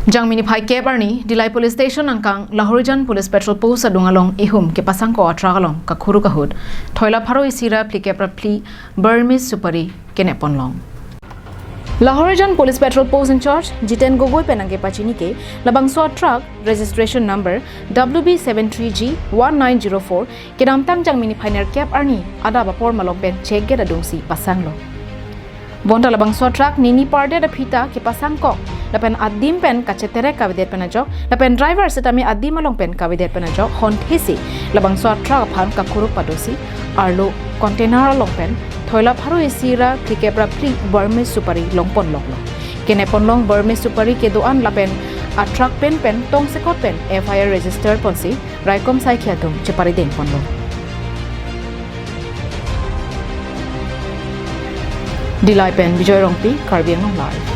Jang mini phai ke barni Dilai Police Station angkang Lahorijan Police Patrol Post adungalong ihum ke pasang ko atragalong ka khuru ka hud thoila pharo isira pli ke pli Burmese supari kenep long Lahorijan Police Patrol Post in charge Jiten Gogoi penangke pachini ke labang so truck registration number WB73G1904 ke namtang jang mini phai cap arni ada bapor malong pen check ge adungsi pasang lo Bonta labang so truck nini parde da phita ke pasang ko lapen adim pen kacetere kavidet penajok lapen driver setami adim along pen kavidet penajok hon thesi labang so truck phan ka khuru padosi arlo container along pen thoila pharo esira klikebra pli Burmese supari longpon loklo kenepon long Burmese supari ke doan lapen a truck pen tong sekot pen FIR register ponsi raikom sai khiatum chepari den ponlo Dilai pen Bijoy Rongpi Karbiang Live